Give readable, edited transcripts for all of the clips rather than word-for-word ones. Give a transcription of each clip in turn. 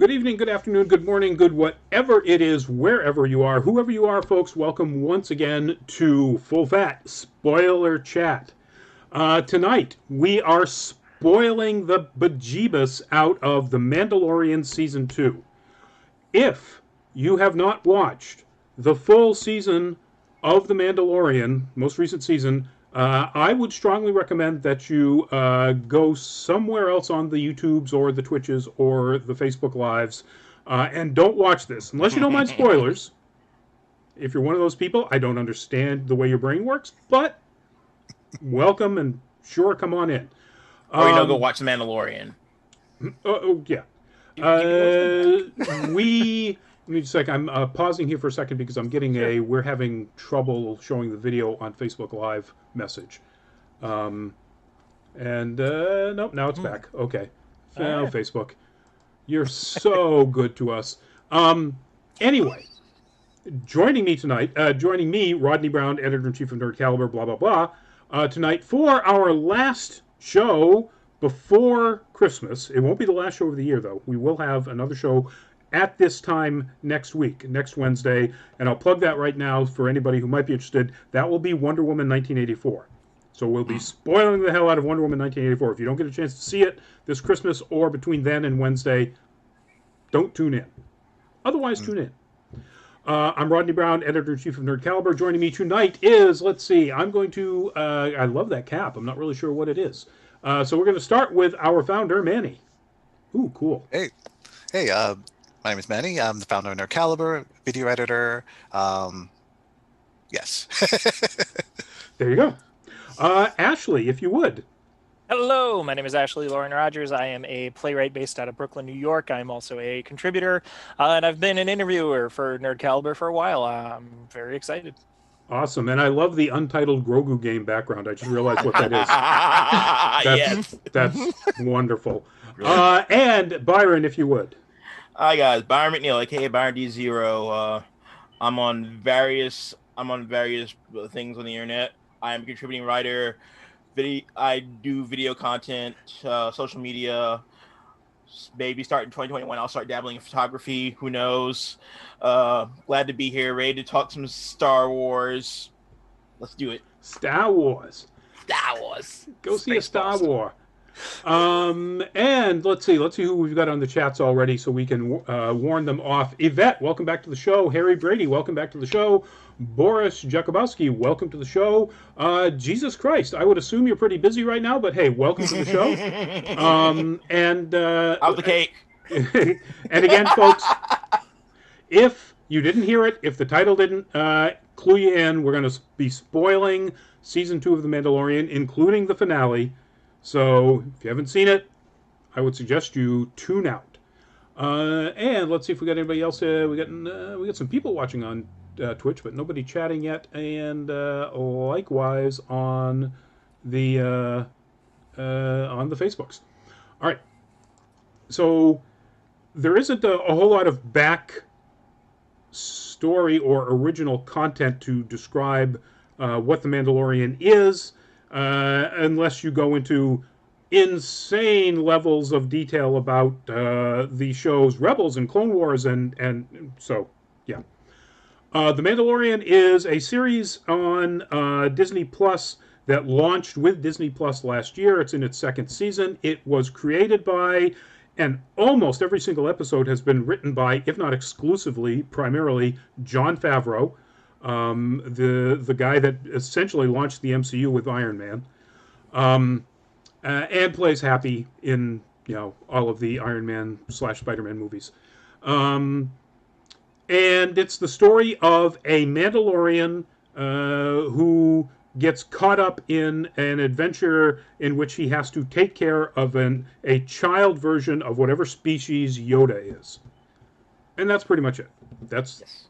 Good evening, good afternoon, good morning, good whatever it is, wherever you are, whoever you are, folks, welcome once again to Full Fat Spoiler Chat. Tonight, we are spoiling the bejeebus out of The Mandalorian Season 2. If you have not watched the full season of The Mandalorian, most recent season, I would strongly recommend that you go somewhere else on the YouTubes or the Twitches or the Facebook Lives and don't watch this. Unless you don't mind spoilers. If you're one of those people, I don't understand the way your brain works, but welcome and sure, come on in. Or go watch The Mandalorian. Yeah. Let me just a second. I'm pausing here for a second because I'm getting we're having trouble showing the video on Facebook Live message. Nope, now it's back. Okay. Right. Facebook. You're so good to us. Anyway, joining me tonight, Rodney Brown, editor-in-chief of Nerd Caliber, blah, blah, blah, tonight for our last show before Christmas. It won't be the last show of the year, though. We will have another show at this time next week, next Wednesday, and I'll plug that right now for anybody who might be interested. That will be Wonder Woman 1984. So we'll be spoiling the hell out of Wonder Woman 1984. If you don't get a chance to see it this Christmas or between then and Wednesday, don't tune in. Otherwise, tune in. I'm Rodney Brown, editor-in-chief of Nerd Caliber. Joining me tonight is, let's see, I'm going to, I love that cap. I'm not really sure what it is. So we're going to start with our founder, Manny. Ooh, cool. Hey, my name is Manny. I'm the founder of Nerd Caliber, video editor. Yes. There you go. Ashley, if you would. Hello, my name is Ashley Lauren Rogers. I am a playwright based out of Brooklyn, New York. I'm also a contributor, and I've been an interviewer for Nerd Caliber for a while. I'm very excited. Awesome, and I love the Untitled Grogu game background. I just realized what that is. That's wonderful. And Byron, if you would. Hi guys, Byron McNeil, aka Byron D0. I'm on various things on the internet. I am a contributing writer. I do video content, social media. Maybe start in 2021. I'll start dabbling in photography. Who knows? Glad to be here. Ready to talk some Star Wars. Let's do it. Star Wars. Go see a Star Wars. And let's see who we've got on the chats already so we can warn them off. Yvette, welcome back to the show. Harry Brady, welcome back to the show. Boris Jakubowski, welcome to the show. Jesus Christ, I would assume you're pretty busy right now, but hey, welcome to the show. Out the cake. And again, folks, if you didn't hear it, if the title didn't clue you in, we're going to be spoiling Season 2 of The Mandalorian, including the finale. So, if you haven't seen it, I would suggest you tune out. And let's see if we got anybody else. We got some people watching on Twitch, but nobody chatting yet. And likewise on the Facebooks. All right. So there isn't a whole lot of back story or original content to describe what the Mandalorian is. Unless you go into insane levels of detail about the shows Rebels and Clone Wars and so, yeah. The Mandalorian is a series on Disney Plus that launched with Disney Plus last year. It's in its second season. It was created by, and almost every single episode has been written by, if not exclusively, primarily, Jon Favreau. The guy that essentially launched the MCU with Iron Man, and plays Happy in all of the Iron Man / Spider-Man movies, and it's the story of a Mandalorian who gets caught up in an adventure in which he has to take care of a child version of whatever species Yoda is, and that's pretty much it. That's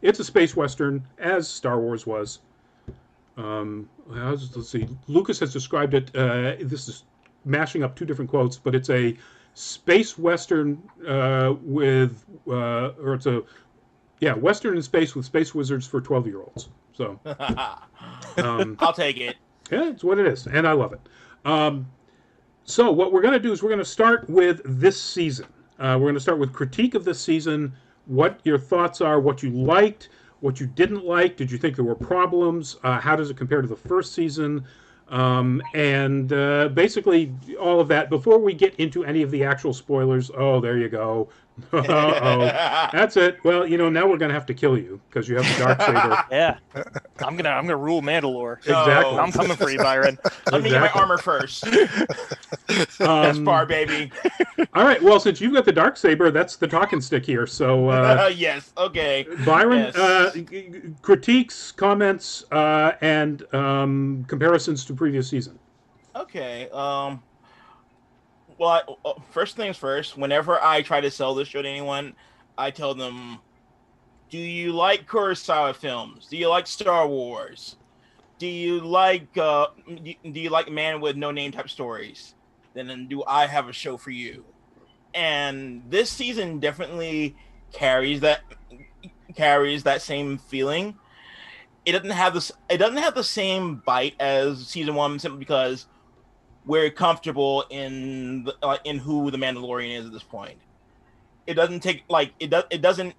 it's a space western, as Star Wars was. Let's see. Lucas has described it. This is mashing up two different quotes, but it's a space western with, or it's a western in space with space wizards for 12-year-olds. So I'll take it. Yeah, it's what it is, and I love it. So what we're going to do is we're going to start with this season. We're going to start with critique of this season. What your thoughts are, what you liked, what you didn't like. Did you think there were problems? How does it compare to the first season? And basically all of that before we get into any of the actual spoilers. Oh, there you go. Oh, that's it. Well, now we're gonna have to kill you because you have the dark saber. Yeah, I'm gonna rule Mandalore. Exactly. I'm coming for you, Byron. Let me get my armor first. Best bar, baby. All right. Well, since you've got the dark saber, that's the talking stick here. So, yes. Okay. Byron, Yes. critiques, comments, and comparisons to previous season. Okay. Well, first things first. Whenever I try to sell this show to anyone, I tell them, "Do you like Kurosawa films? Do you like Star Wars? Do you like Man with No Name type stories? Then do I have a show for you?" And this season definitely carries that same feeling. It doesn't have this. It doesn't have the same bite as season one, simply because we're comfortable in who the Mandalorian is at this point. It doesn't take it doesn't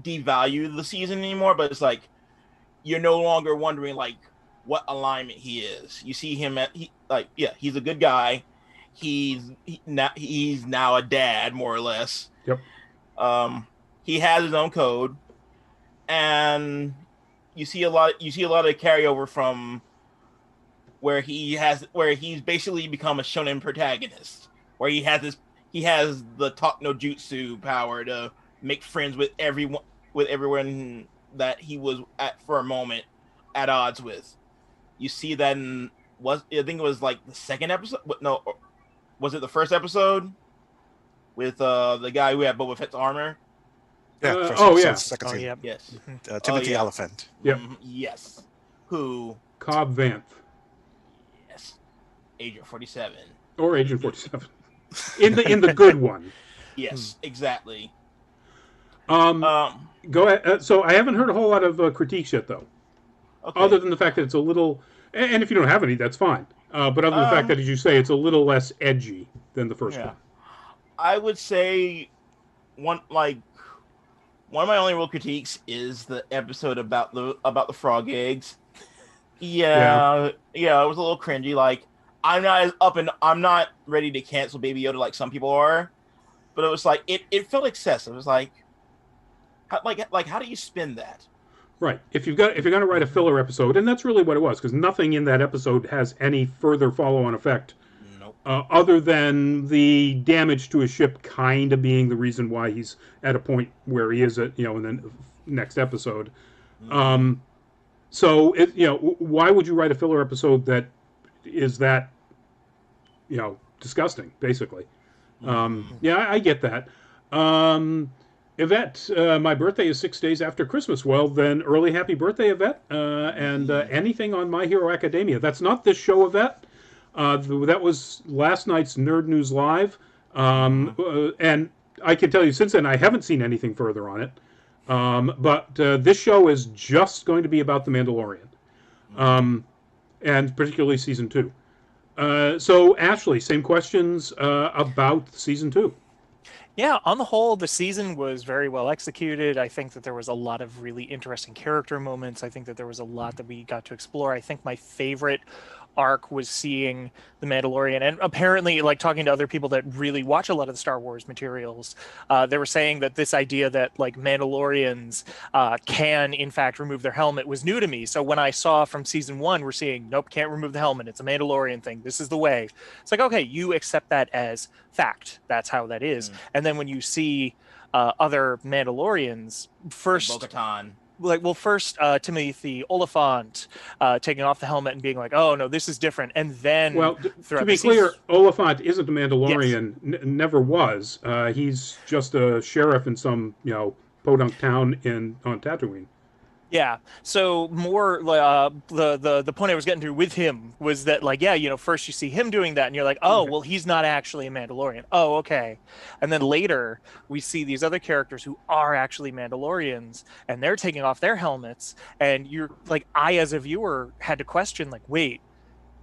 devalue the season anymore, but it's like you're no longer wondering what alignment he is. You see him he's a good guy. He's now a dad, more or less. Yep. He has his own code, and you see a lot of carryover from where he's basically become a shonen protagonist, where he has the talk no jutsu power to make friends with everyone that he was for a moment at odds with. You see that I think it was the second episode. No, was it the first episode with the guy who had Boba Fett's armor? Yeah. Second season. Yep. Yes. Timothy Oliphant. Yep. Yes. Who? Cobb Vanth. Yes. Agent 47. Or Agent 47. In the good one. Yes, exactly. Go ahead. So I haven't heard a whole lot of critiques yet, though. Okay. Other than the fact that it's a little, and if you don't have any, that's fine. But other than the fact that, as you say, it's a little less edgy than the first one. I would say one of my only real critiques is the episode about the frog eggs. Yeah, it was a little cringy. I'm not ready to cancel Baby Yoda like some people are, but it was it felt excessive. It was how do you spin that? Right. If you're going to write a filler episode, and that's really what it was, because nothing in that episode has any further follow-on effect. Nope. Other than the damage to his ship kind of being the reason why he's at a point where he is in the next episode. Mm-hmm. So why would you write a filler episode that is that disgusting, basically? Yeah, I get that. Yvette, my birthday is 6 days after Christmas. Well, then, early happy birthday, Yvette. And anything on My Hero Academia. That's not this show, Yvette. That was last night's Nerd News Live. And I can tell you since then, I haven't seen anything further on it. But this show is just going to be about The Mandalorian. And particularly Season 2. So, Ashley, same questions about Season 2. Yeah, on the whole, the season was very well executed. I think that there was a lot of really interesting character moments. I think that there was a lot that we got to explore. I think my favorite arc was seeing the Mandalorian, and apparently, talking to other people that really watch a lot of the Star Wars materials, they were saying that this idea that Mandalorians can in fact remove their helmet was new to me. So when I saw from season one, we're seeing nope, can't remove the helmet, it's a Mandalorian thing, this is the way. It's okay, you accept that as fact, that's how that is. And then when you see other Mandalorians, first Bo-Katan. First Timothy Oliphant taking off the helmet and being oh no, this is different, and then to be clear, Oliphant isn't a Mandalorian. Yes. Never was. He's just a sheriff in some podunk town on Tatooine. Yeah. So more the point I was getting to with him was that first you see him doing that and you're oh, well, he's not actually a Mandalorian. Oh, okay. And then later we see these other characters who are actually Mandalorians and they're taking off their helmets, and you're I as a viewer had to question wait,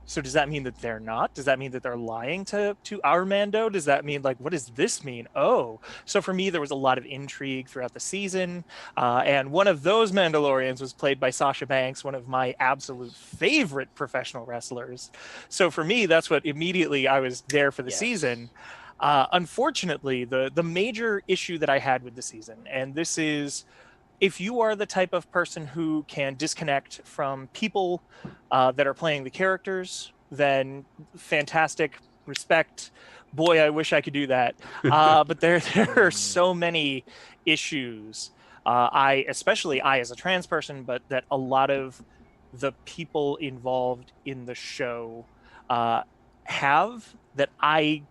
So does that mean that they're not? Does that mean that they're lying to our Mando? Does that mean, like, what does this mean? Oh, so for me, there was a lot of intrigue throughout the season. And one of those Mandalorians was played by Sasha Banks, one of my absolute favorite professional wrestlers. So for me, that's what immediately I was there for the season. Unfortunately, the major issue that I had with the season, and this is, if you are the type of person who can disconnect from people that are playing the characters, then fantastic, respect. Boy, I wish I could do that. But there are so many issues. Especially I as a trans person, but that a lot of the people involved in the show have, that I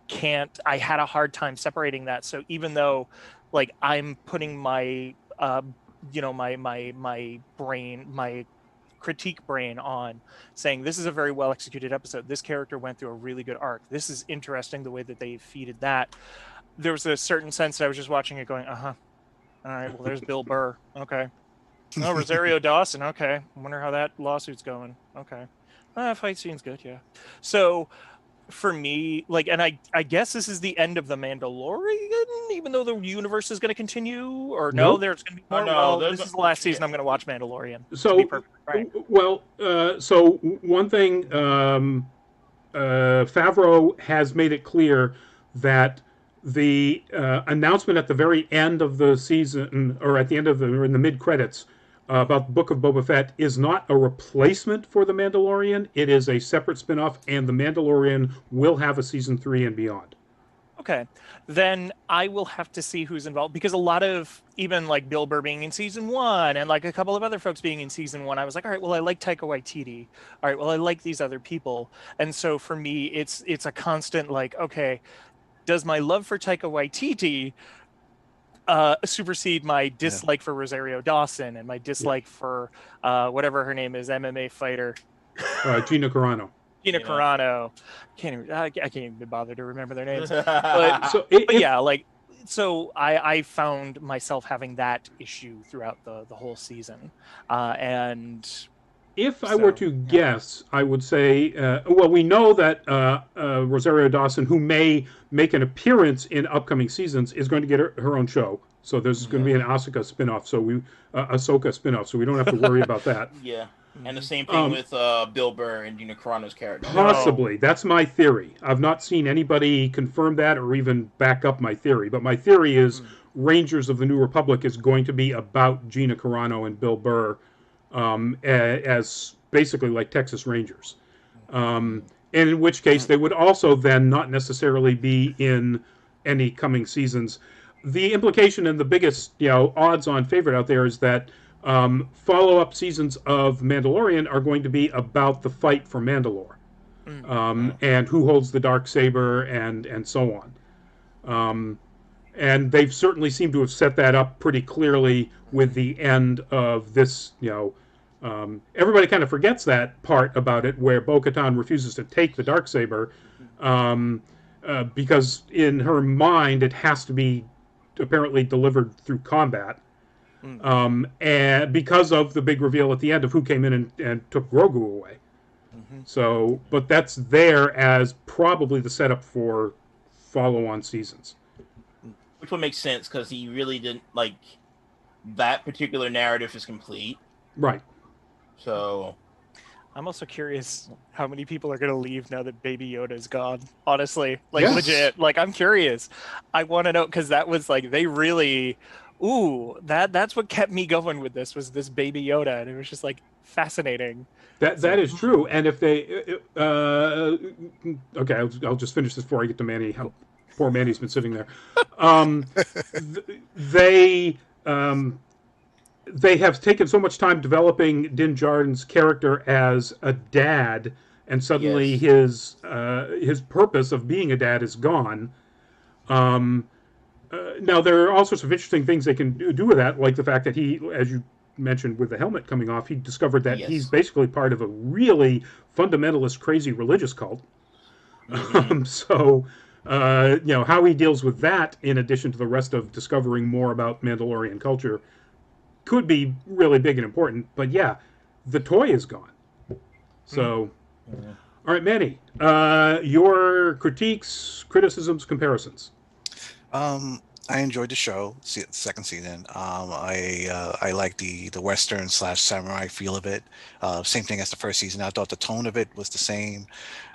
had a hard time separating that. So even though, like, I'm putting my my brain, my critique brain on saying this is a very well executed episode, this character went through a really good arc, this is interesting the way that they feeded that, there was a certain sense that I was just watching it going, all right, well, there's Bill Burr, okay, oh, Rosario Dawson, okay, I wonder how that lawsuit's going, okay, fight scene's good, yeah. So for me, like, and I guess this is the end of the Mandalorian, even though the universe is going to continue, or no, Nope. there's going to be more. This is the last season I'm going to watch Mandalorian. So, right. So one thing, Favreau has made it clear that the announcement at the very end of the season, or at the end of or in the mid credits, about the Book of Boba Fett is not a replacement for The Mandalorian. It is a separate spin-off, and The Mandalorian will have a season 3 and beyond. Okay, then I will have to see who's involved, because a lot of, even like Bill Burr being in season 1 and like a couple of other folks being in season 1, I was like, all right, well, I like Taika Waititi. All right, well, I like these other people. And so for me, it's a constant, like, okay, does my love for Taika Waititi supersede my dislike for Rosario Dawson and my dislike for whatever her name is, MMA fighter, Gina Carano. Carano. I can't even bother to remember their names. But yeah, like, so I found myself having that issue throughout the whole season, and if I were to guess, I would say, well, we know that Rosario Dawson, who may make an appearance in upcoming seasons, is going to get her own show. So there's going to be an Ahsoka spinoff. Ahsoka spinoff. So we don't have to worry about that. Yeah, and the same thing with Bill Burr and Gina Carano's character. Possibly, that's my theory. I've not seen anybody confirm that or even back up my theory. But my theory is Rangers of the New Republic is going to be about Gina Carano and Bill Burr. As basically like Texas Rangers. And in which case they would also then not necessarily be in any coming seasons. The implication and the biggest, odds-on favorite out there is that follow-up seasons of Mandalorian are going to be about the fight for Mandalore, and who holds the Darksaber and so on. And they've certainly seemed to have set that up pretty clearly with the end of this, everybody kind of forgets that part about it where Bo-Katan refuses to take the Darksaber because in her mind it has to be apparently delivered through combat. And because of the big reveal at the end of who came in and took Grogu away. So, but that's there as probably the setup for follow-on seasons. Which would make sense because he really didn't, like, that particular narrative is complete. Right. So, I'm also curious how many people are going to leave now that Baby Yoda is gone. Honestly, like, legit. Like, I'm curious. I want to know, because that was like, they really, that's what kept me going with this, was this Baby Yoda, and it was just like fascinating. That is true. And if they, okay, I'll just finish this before I get to Manny. Poor Manny's been sitting there. They have taken so much time developing Din Djarin's character as a dad, and suddenly his purpose of being a dad is gone. Now, there are all sorts of interesting things they can do with that, like the fact that he, as you mentioned with the helmet coming off, he discovered that he's basically part of a really fundamentalist, crazy religious cult. So, how he deals with that, in addition to the rest of discovering more about Mandalorian culture, could be really big and important. But yeah, the toy is gone. So, All right, Manny, your critiques, criticisms, comparisons. I enjoyed the show, second season. I like the Western slash samurai feel of it. Same thing as the first season. I thought the tone of it was the same.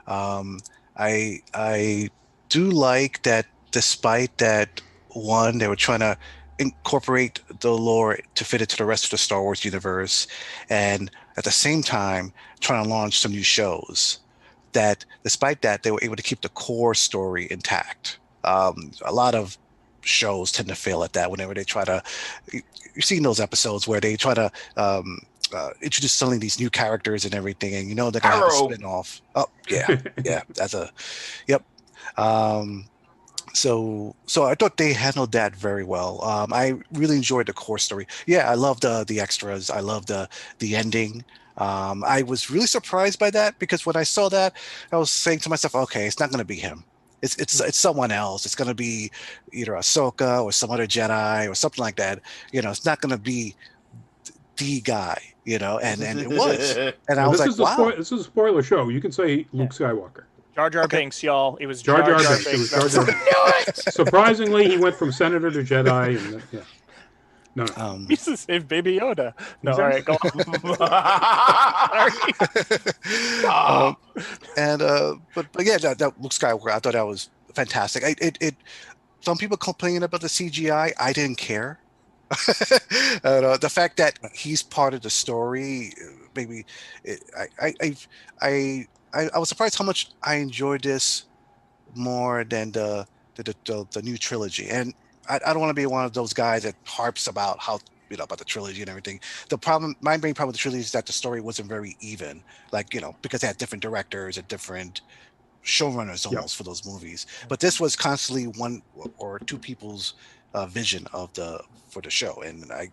Um, I do like that despite that one, they were trying to incorporate the lore to fit it to the rest of the Star Wars universe, and at the same time trying to launch some new shows. That despite that, they were able to keep the core story intact. A lot of shows tend to fail at that whenever they try to. You've seen those episodes where they try to introduce suddenly these new characters and everything, and you know they're gonna have a Arrow. spin-off. Oh yeah, yeah, that's a yep. Um, so I thought they handled that very well. I really enjoyed the core story. Yeah, I loved the extras. I loved the ending. I was really surprised by that because when I saw that, I was saying to myself, okay, it's not going to be him. It's someone else. It's going to be either Ahsoka or some other Jedi or something like that. It's not going to be the guy. And it was. And I Now, was like, wow. this is a spoiler show. You can say Luke Skywalker. Jar Jar Okay. Binks, y'all. It was Jar Jar Jar Jar Binks. It was Binks. Jar Jar Binks. Surprisingly, he went from senator to Jedi. And yeah. No. Um, Used to save Baby Yoda. No, all right, go on. Sorry. But yeah, that Luke Skywalker, I thought that was fantastic. Some people complaining about the CGI. I didn't care. The fact that he's part of the story, maybe I was surprised how much I enjoyed this more than the new trilogy. And I don't want to be one of those guys that harps about how about the trilogy and everything. My main problem with the trilogy is that the story wasn't very even, like because they had different directors and different showrunners almost for those movies. But this was constantly one or two people's vision for the show, and I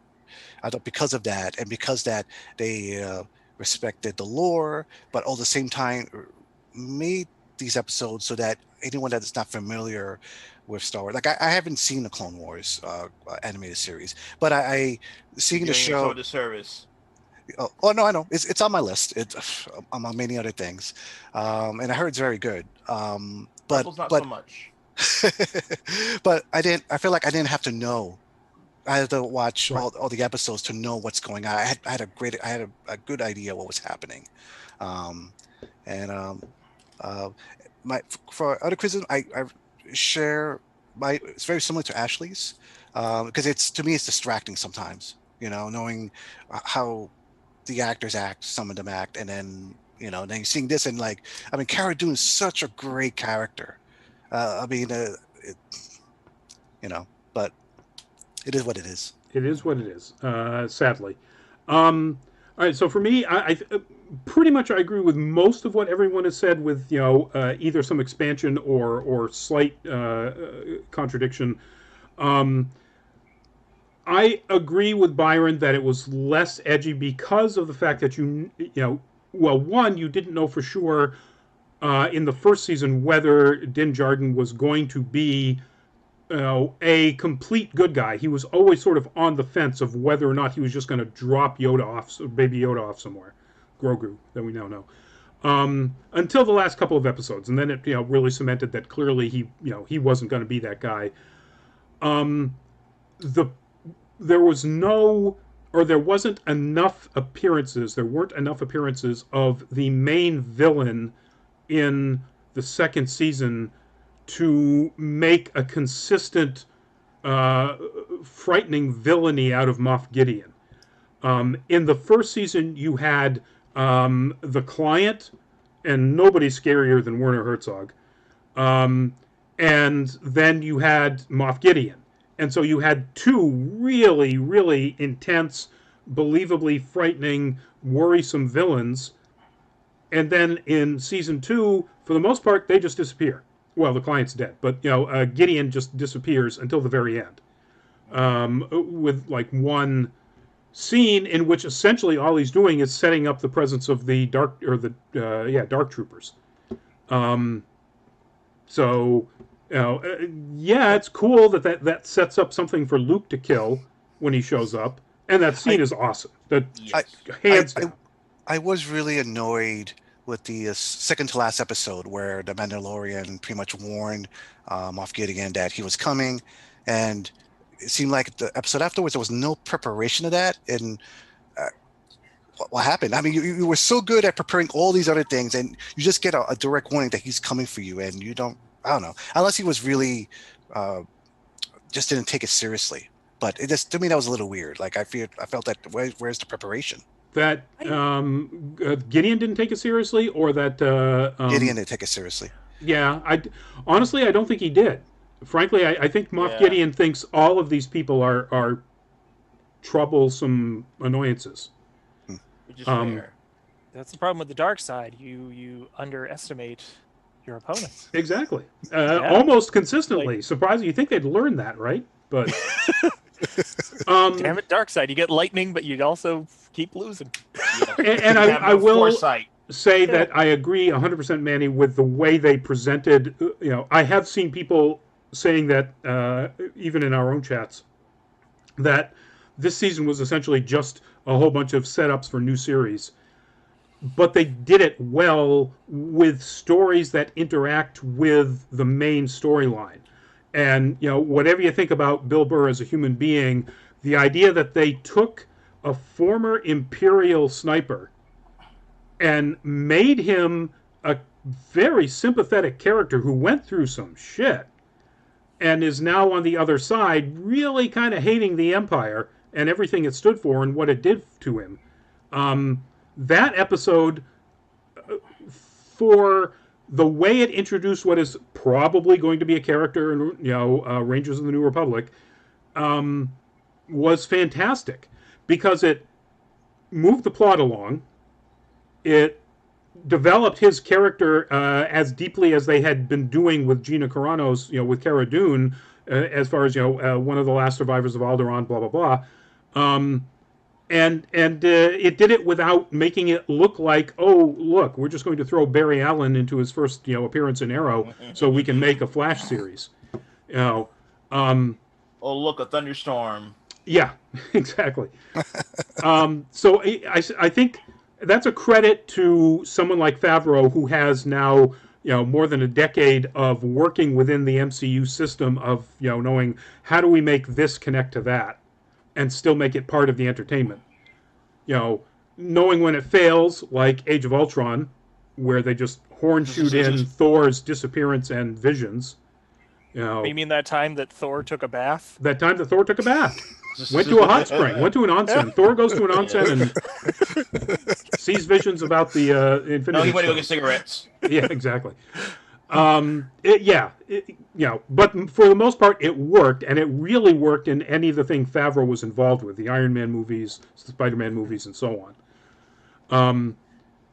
thought because of that, and because that they respected the lore, but all the same time made these episodes so that anyone that is not familiar with Star Wars, like I haven't seen the Clone Wars animated series, but I seeing the show. The service. Oh no, I know it's on my list. It's among many other things, and I heard it's very good. But not so much. but I feel like I didn't have to know. I had to watch all the episodes to know what's going on. I had a good idea what was happening, for other criticism, I share it's very similar to Ashley's because to me it's distracting sometimes. Knowing how the actors act, some of them act, and then then you're seeing this and Cara Dune is such a great character. But it is what it is. It is what it is, sadly. All right, so for me, I pretty much I agree with most of what everyone has said, with either some expansion or slight contradiction. I agree with Byron that it was less edgy because of the fact that one, you didn't know for sure in the first season whether Din Djarin was going to be a complete good guy. He was always sort of on the fence of whether or not he was just going to drop Baby Yoda off somewhere, Grogu, that we now know, until the last couple of episodes, and then it really cemented that clearly he wasn't going to be that guy. There weren't enough appearances of the main villain in the second season to make a consistent, frightening villainy out of Moff Gideon. In the first season, you had the Client, and nobody's scarier than Werner Herzog. And then you had Moff Gideon. And so you had two really, really intense, believably frightening, worrisome villains. And then in season 2, for the most part, they just disappear. Well, the Client's dead, but Gideon just disappears until the very end, with one scene in which essentially all he's doing is setting up the presence of the dark troopers. It's cool that sets up something for Luke to kill when he shows up, and that scene is awesome. Hands down. I was really annoyed with the second to last episode where the Mandalorian pretty much warned Moff Gideon that he was coming, and it seemed like the episode afterwards there was no preparation of that. And what happened? I mean, you were so good at preparing all these other things, and you just get a direct warning that he's coming for you, and you don't. I don't know, unless he was really just didn't take it seriously. But it just, to me, that was a little weird. Like I felt that where's the preparation? That Gideon didn't take it seriously, or that Gideon didn't take it seriously. Yeah, honestly I don't think he did. Frankly, I think Moff Gideon thinks all of these people are troublesome annoyances. Which is fair. That's the problem with the dark side. You underestimate your opponents. Exactly. Almost consistently. Surprising. You think they'd learn that, right? But damn it, dark side. You get lightning, but you'd also keep losing. And I will say that I agree 100%, Manny, with the way they presented. You know, I have seen people saying that, even in our own chats, that this season was essentially just a whole bunch of setups for new series. But they did it well with stories that interact with the main storyline. And, you know, whatever you think about Bill Burr as a human being, the idea that they took a former Imperial sniper and made him a very sympathetic character who went through some shit and is now on the other side, really kind of hating the Empire and everything it stood for and what it did to him. That episode, for the way it introduced what is probably going to be a character in, you know, Rangers of the New Republic, was fantastic because it moved the plot along. It developed his character as deeply as they had been doing with Gina Carano's, you know, with Cara Dune, as far as, you know, one of the last survivors of Alderaan, blah, blah, blah. And it did it without making it look like, oh, look, we're just going to throw Barry Allen into his first, you know, appearance in Arrow so we can make a Flash series. You know, oh, look, a thunderstorm. Yeah, exactly. So I think that's a credit to someone like Favreau, who has now, you know, more than a decade of working within the MCU system of, you know, knowing how do we make this connect to that and still make it part of the entertainment. You know, knowing when it fails, like Age of Ultron, where they just horn shoot in Thor's disappearance and visions. You know, you mean that time that Thor took a bath? That time that Thor took a bath. Went to a hot spring. Went to an onsen. Thor goes to an onsen and sees visions about the Infinity. No, he went to go get cigarettes. Yeah, exactly. You know, but for the most part, it worked, and it really worked in any of the things Favreau was involved with, the Iron Man movies, the Spider-Man movies, and so on.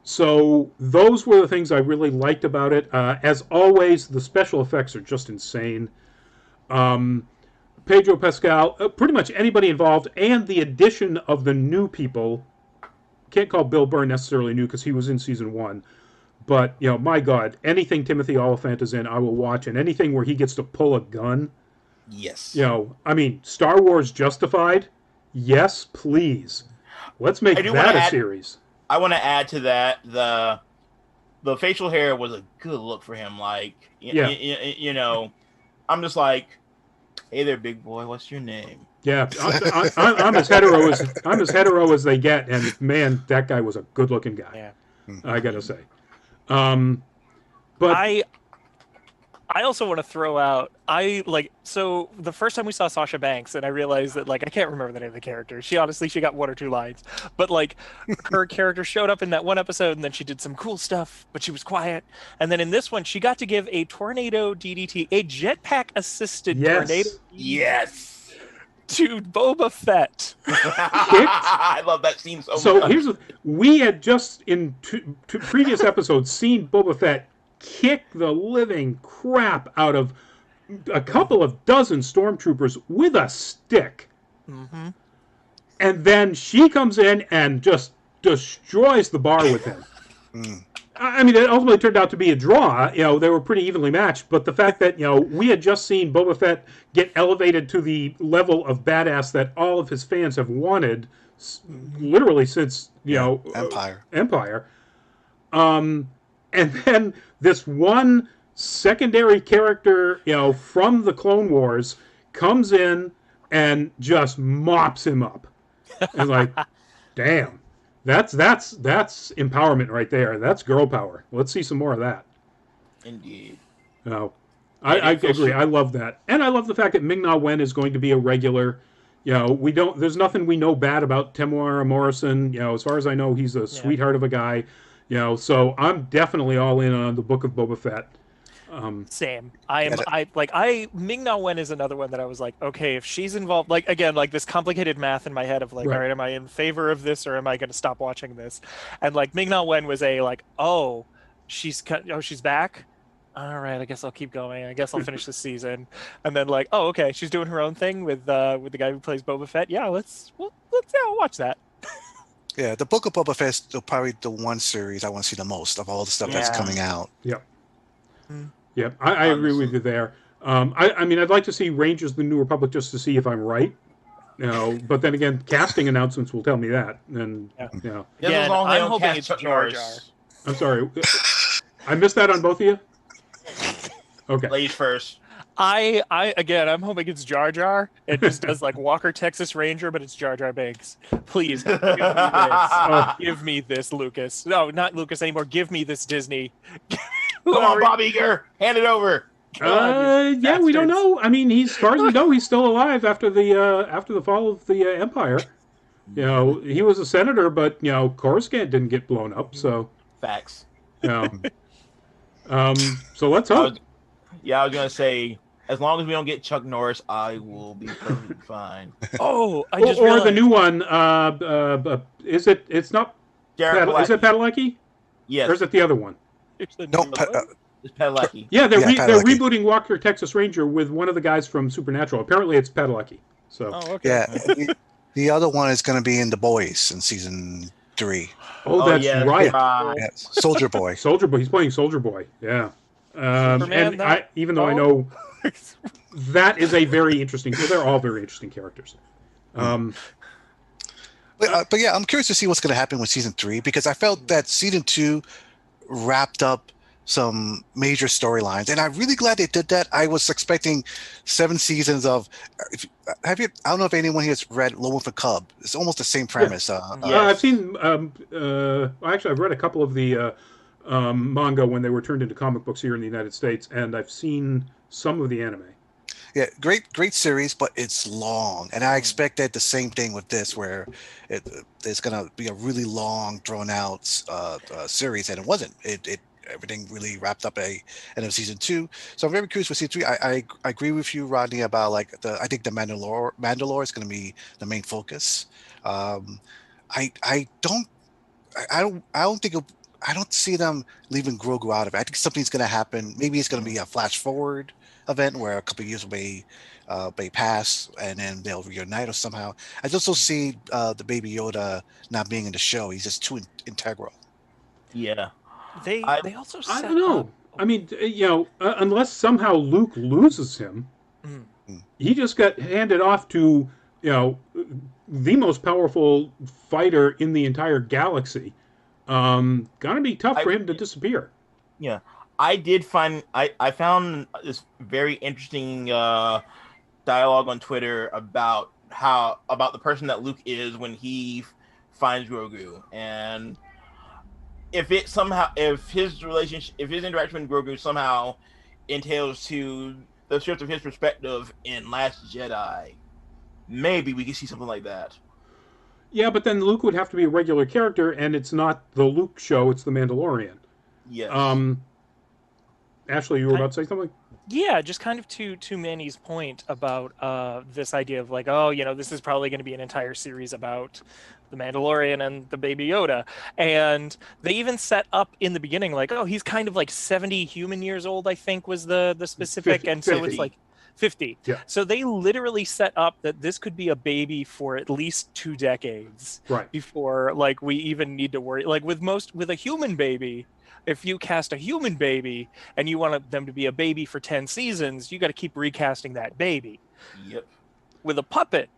So those were the things I really liked about it. As always, the special effects are just insane. Pedro Pascal, pretty much anybody involved, and the addition of the new people. Can't call Bill Burr necessarily new because he was in season 1. But, you know, my God, anything Timothy Olyphant is in, I will watch. And anything where he gets to pull a gun. Yes. You know, I mean, Star Wars Justified? Yes, please. Let's make that a series. I want to add to that, the facial hair was a good look for him. Like, you know, I'm just like, hey there, big boy, what's your name? Yeah, I'm as hetero as they get. And, man, that guy was a good-looking guy. Yeah. I got to say. But I also want to throw out, so the first time we saw Sasha Banks, and I realized that, like, I can't remember the name of the character. She got 1 or 2 lines, but, like, her character showed up in that one episode, and then she did some cool stuff, but she was quiet. And then in this one, she got to give a tornado DDT, a jetpack assisted tornado DDT. Yes. To Boba Fett. I love that scene so much. So we had just in two previous episodes seen Boba Fett kick the living crap out of a couple of dozen stormtroopers with a stick. Mm-hmm. And then she comes in and just destroys the bar with him. I mean, it ultimately turned out to be a draw. You know, they were pretty evenly matched. But the fact that, you know, we had just seen Boba Fett get elevated to the level of badass that all of his fans have wanted, literally since, you know, Empire. And then this one secondary character, from the Clone Wars comes in and just mops him up. And like, damn, that's empowerment right there. That's girl power. Let's see some more of that. Indeed. No, I agree. I love that, and I love the fact that Ming-Na Wen is going to be a regular. There's nothing we know bad about Temuera Morrison. As far as I know, he's a sweetheart of a guy. So I'm definitely all in on the Book of Boba Fett. Same. Ming-Na Wen is another one that I was like, okay, if she's involved, like again, like this complicated math in my head of like, right. All right, am I in favor of this or am I going to stop watching this? And like Ming-Na Wen was she's back. All right, I guess I'll keep going. I guess I'll finish the season. And then like, oh, okay, she's doing her own thing with the guy who plays Boba Fett. Yeah, let's watch that. Yeah, the Book of Boba Fett is probably the one series I want to see the most of all the stuff that's coming out. Yep. Yep, I agree with you there. I mean, I'd like to see Rangers of the New Republic just to see if I'm right. But then again, casting announcements will tell me that. And yeah, I'm hoping it's Jar Jar. I'm sorry, I missed that on both of you. Okay. Ladies first. I'm hoping it's Jar Jar. It just does like Walker Texas Ranger, but it's Jar Jar Binks. Please give me this. Give me this, Lucas. No, not Lucas anymore. Give me this, Disney. Come on, Bob Iger, hand it over. Yeah, we don't know. I mean, as far as we know, he's still alive after the fall of the Empire. He was a senator, but Coruscant didn't get blown up. So facts. So let's hope. I was gonna say, as long as we don't get Chuck Norris, I will be perfectly fine. Oh, I just realized. The new one. Is it? It's not. Is it Padalecki? Yes. Or is it the other one? It's Padalecki. Yeah, they're rebooting Walker Texas Ranger with one of the guys from Supernatural. Apparently, it's Padalecki. So. Oh, okay. Yeah, the other one is going to be in The Boys in season 3. Oh, that's right. Yeah. Soldier Boy. Soldier Boy. He's playing Soldier Boy. Yeah. And even though I know that is a very interesting. Well, they're all very interesting characters. But yeah, I'm curious to see what's going to happen with season 3 because I felt that season 2 wrapped up some major storylines, and I'm really glad they did that. I was expecting 7 seasons of. I don't know if anyone here has read Lone Wolf and Cub. It's almost the same premise. I've seen. Actually, I've read a couple of the manga when they were turned into comic books here in the United States, and I've seen some of the anime. Yeah, great series, but it's long, and I expected the same thing with this, where it's going to be a really long, drawn out series, and it wasn't. Everything really wrapped up end of season 2. So I'm very curious for season 3. I agree with you, Rodney, about I think the Mandalore is going to be the main focus. I don't see them leaving Grogu out of it. I think something's going to happen. Maybe it's going to be a flash forward event where a couple of years may pass and then they'll reunite or somehow. I just don't see the Baby Yoda not being in the show. He's just too integral. Yeah. They also I don't know. I mean, unless somehow Luke loses him, he just got handed off to the most powerful fighter in the entire galaxy. Gonna be tough for him to disappear. Yeah, I did find I found this very interesting dialogue on Twitter about the person that Luke is when he finds Grogu, and if his interaction with Grogu somehow entails to the shift of his perspective in Last Jedi, maybe we could see something like that. Yeah, but then Luke would have to be a regular character, and it's not the Luke show; it's the Mandalorian. Yes. Ashley, you were about to say something? Yeah, just kind of to Manny's point about this idea of like, this is probably going to be an entire series about the Mandalorian and the Baby Yoda. And they even set up in the beginning like, he's kind of like 70 human years old, I think was the specific. 50, and so 50. It's like 50. Yeah. So they literally set up that this could be a baby for at least 2 decades before like we even need to worry. Like with a human baby, if you cast a human baby and you want them to be a baby for 10 seasons, you got to keep recasting that baby. Yep. With a puppet,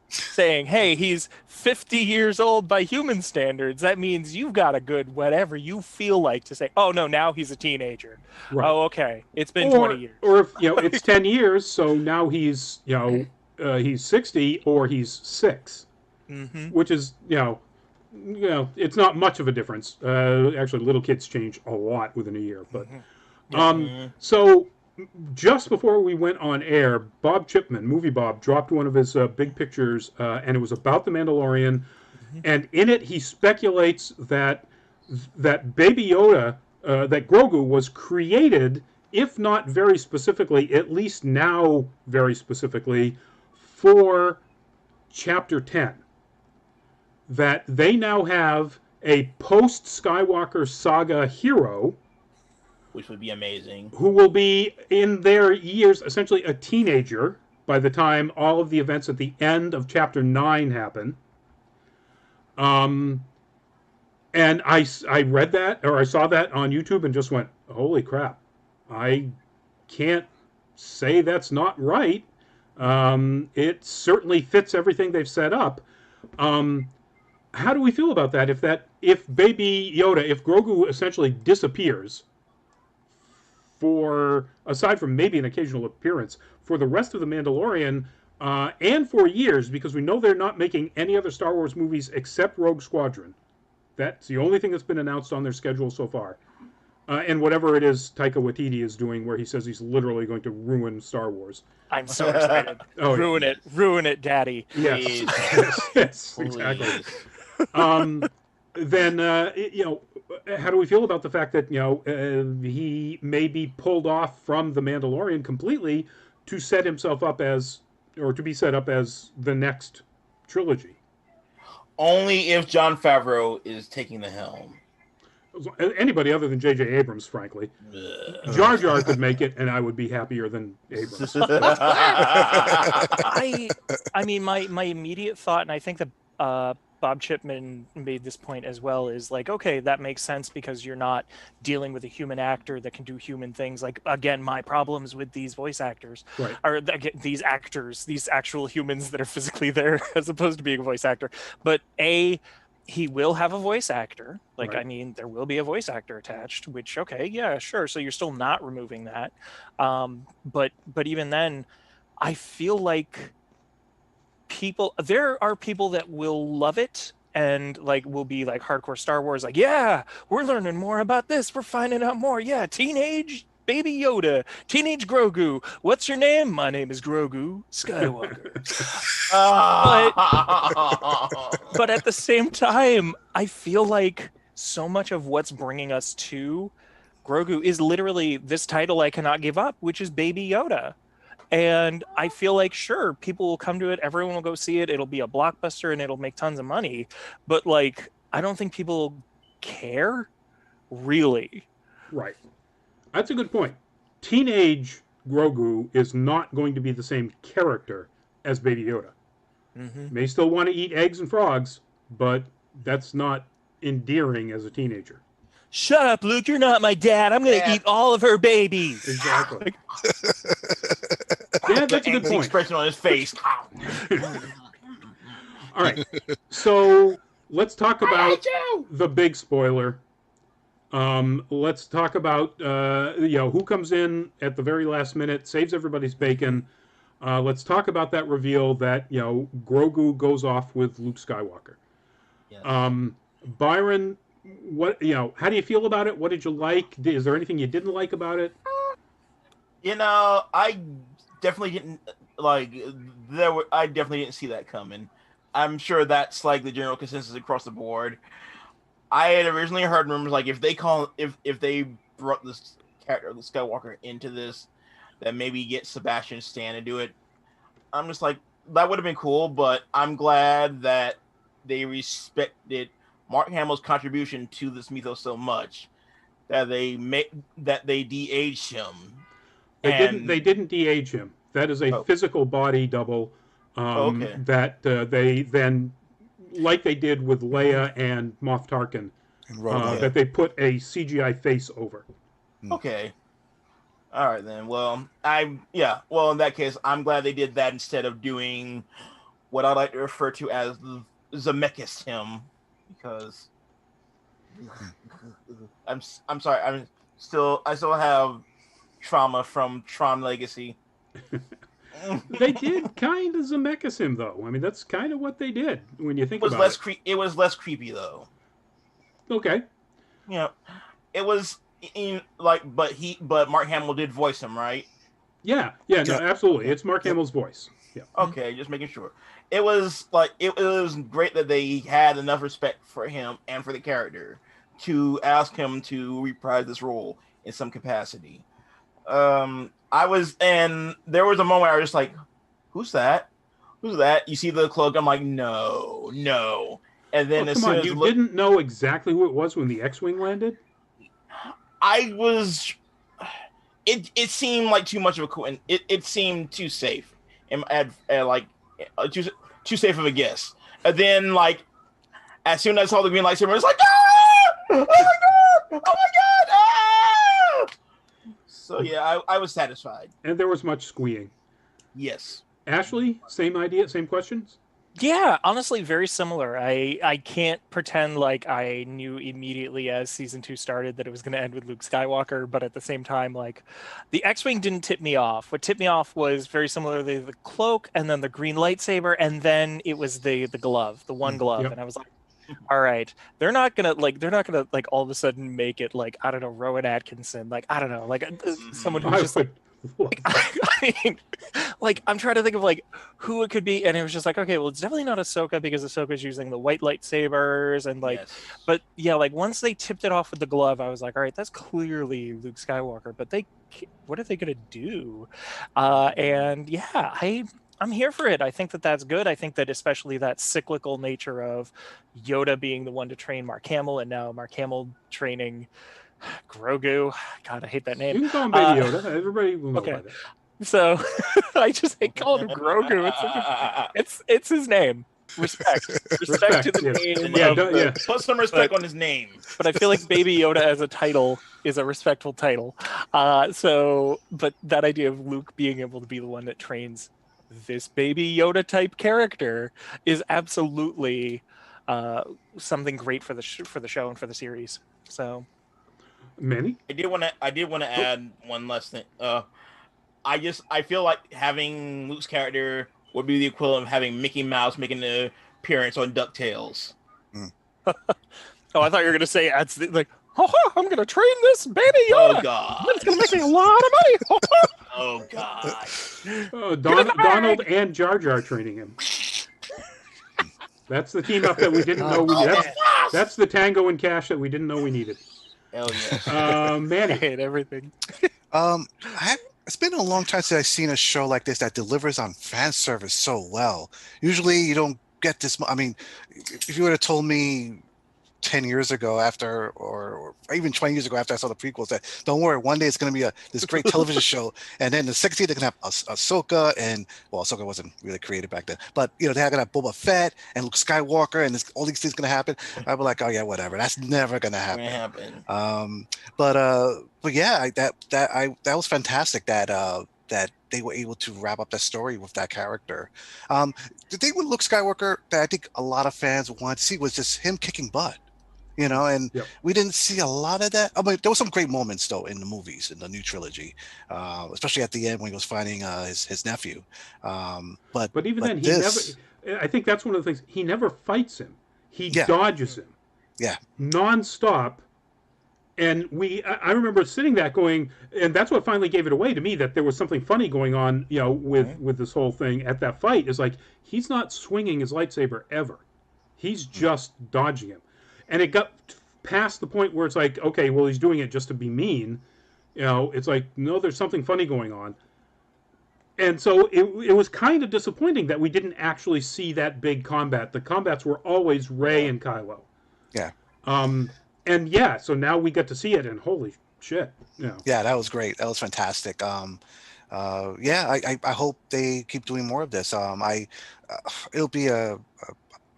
saying, hey, he's 50 years old by human standards. That means you've got a good whatever you feel like to say, oh, no, now he's a teenager. Right. Oh, okay. It's been 20 years. Or if, it's 10 years, so now he's, he's 60 or he's 6, which is, it's not much of a difference. Actually, little kids change a lot within a year. But so just before we went on air, Bob Chipman, Movie Bob, dropped one of his big pictures, and it was about the Mandalorian. And in it, he speculates that Baby Yoda, that Grogu was created, if not very specifically, at least now very specifically, for Chapter 10. That they now have a post-Skywalker saga hero, which would be amazing, who will be in their years, essentially a teenager, by the time all of the events at the end of Chapter 9 happen. And I read that, or I saw that on YouTube and just went, holy crap. I can't say that's not right. It certainly fits everything they've set up. How do we feel about that? If Baby Yoda, if Grogu essentially disappears aside from maybe an occasional appearance, for the rest of the Mandalorian, and for years, because we know they're not making any other Star Wars movies except Rogue Squadron. That's the only thing that's been announced on their schedule so far. And whatever it is Taika Waititi is doing, where he says he's literally going to ruin Star Wars. I'm so excited. Ruin it, Daddy. Yes, yes, exactly. Then how do we feel about the fact that he may be pulled off from the Mandalorian completely to set himself up as, or to be set up as, the next trilogy? Only if Jon Favreau is taking the helm. Anybody other than J.J. Abrams, frankly. Jar Jar could make it, and I would be happier than Abrams. I mean, my immediate thought, and I think that Bob Chipman made this point as well, is like, okay, that makes sense because you're not dealing with a human actor that can do human things. Like, again, my problems with these voice actors are these actors, these actual humans that are physically there as opposed to being a voice actor. But he will have a voice actor. Like, I mean, there will be a voice actor attached, which, okay, yeah, sure. So you're still not removing that. But even then, I feel like there are people that will love it and like will be like hardcore Star Wars, like, yeah, we're learning more about this, we're finding out more, yeah, teenage Baby Yoda, teenage Grogu, what's your name? My name is Grogu Skywalker. But at the same time, I feel like so much of what's bringing us to Grogu is literally this title I cannot give up, which is Baby Yoda. And I feel like, sure, people will come to it, everyone will go see it, it'll be a blockbuster and it'll make tons of money. But like, I don't think people care, really. Right. That's a good point. Teenage Grogu is not going to be the same character as Baby Yoda. May still want to eat eggs and frogs, but that's not endearing as a teenager. Shut up, Luke. You're not my dad. I'm going to eat all of her babies. Exactly. Yeah, that's a good point. Expression on his face. All right. So let's talk about the big spoiler. Let's talk about who comes in at the very last minute, saves everybody's bacon. Let's talk about that reveal that Grogu goes off with Luke Skywalker. Yes. Byron, how do you feel about it? What did you like? Is there anything you didn't like about it? I definitely didn't I definitely didn't see that coming. I'm sure that's like the general consensus across the board. I had originally heard rumors like if they brought this character, the Skywalker, into this, that maybe get Sebastian Stan to do it. I'm just like, that would have been cool, but I'm glad that they respected Mark Hamill's contribution to this mythos so much that they de-aged him. They didn't de-age him. That is a physical body double that they then, like they did with Leia and Moff Tarkin, that they put a CGI face over. Okay. All right then. Well, in that case, I'm glad they did that instead of doing what I like to refer to as Zemeckis him, because I'm sorry, I still have trauma from Tron Legacy. They did kind of Zemeckis him, though. I mean, that's kind of what they did when you think about it. It was less creepy though. Okay. Yeah, it was but Mark Hamill did voice him, right? Yeah, no, absolutely. It's Mark Hamill's voice. Yeah. Okay, just making sure. It was great that they had enough respect for him and for the character to ask him to reprise this role in some capacity. And there was a moment I was just like, "Who's that? Who's that?" You see the cloak. I'm like, "No." And then come on, you didn't know exactly who it was when the X-wing landed? I was. It seemed like too much of a coincidence. It seemed too safe, and too safe of a guess. And then, like, as soon as I saw the green lightsaber, I was like, "Ah! Oh my god! Oh my god! Ah!" So yeah, I was satisfied. And there was much squeeing. Yes. Ashley, same idea, same questions? Yeah, honestly, very similar. I can't pretend like I knew immediately as season 2 started that it was going to end with Luke Skywalker, but at the same time, like, the X-wing didn't tip me off. What tipped me off was very similarly the cloak, and then the green lightsaber, and then it was the glove, the one glove, Yep. and I was like, all right, they're not gonna like all of a sudden make it like, I don't know, Rowan Atkinson, like, I don't know, like someone who's just like I mean, like, I'm trying to think of like who it could be, and it was just like, okay, well, it's definitely not Ahsoka because Ahsoka's using the white lightsabers, and like, Yes. but yeah, like once they tipped it off with the glove, I was like, all right, that's clearly Luke Skywalker, but what are they gonna do? And yeah, I'm here for it. I think that that's good. I think that especially that cyclical nature of Yoda being the one to train Mark Hamill, and now Mark Hamill training Grogu. God, I hate that name. You can call him Baby Yoda. Everybody will know okay. by that. So I just hate calling him Grogu. It's his name. Respect to the name. Yeah. Put some respect on his name. But I feel like Baby Yoda as a title is a respectful title. But that idea of Luke being able to be the one that trains this Baby Yoda type character is absolutely something great for the show and for the series. So, Manny? I did want to add one last thing. I feel like having Luke's character would be the equivalent of having Mickey Mouse making an appearance on DuckTales. Oh, I thought you were gonna say like, I'm gonna train this Baby Yoda. Oh god, it's gonna make me a lot of money. Oh god. Oh, Donald and Jar Jar training him. That's the team up that we didn't know we needed. That's the Tango and Cash that we didn't know we needed. Hell yes. Manny. I hate everything. It's been a long time since I've seen a show like this that delivers on fan service so well. Usually you don't get this. I mean, if you would have told me 10 years ago after, or even 20 years ago after I saw the prequels, that don't worry, one day it's going to be this great television show, and then the second season they're going to have Ahsoka, and well, Ahsoka wasn't really created back then, but they're going to have Boba Fett and Luke Skywalker, and all these things going to happen. I'd be like, oh yeah, whatever, that's never going to happen. But yeah, that was fantastic that they were able to wrap up that story with that character. The thing with Luke Skywalker that I think a lot of fans wanted to see was just him kicking butt. And we didn't see a lot of that. I mean, there were some great moments though in the movies, in the new trilogy, especially at the end when he was fighting his nephew. But even then, he never. I think that's one of the things. He never fights him. He dodges him. Yeah. Nonstop. And I remember sitting back going, and that's what finally gave it away to me, that there was something funny going on, with this whole thing at that fight. Is like, he's not swinging his lightsaber ever. He's just dodging him. And it got past the point where it's like, okay, well, he's doing it just to be mean. It's like, no, there's something funny going on. And so it was kind of disappointing that we didn't actually see that big combat. The combats were always Rey and Kylo. Yeah. And yeah, so now we get to see it, and holy shit. Yeah, that was great. That was fantastic. I hope they keep doing more of this. It'll be a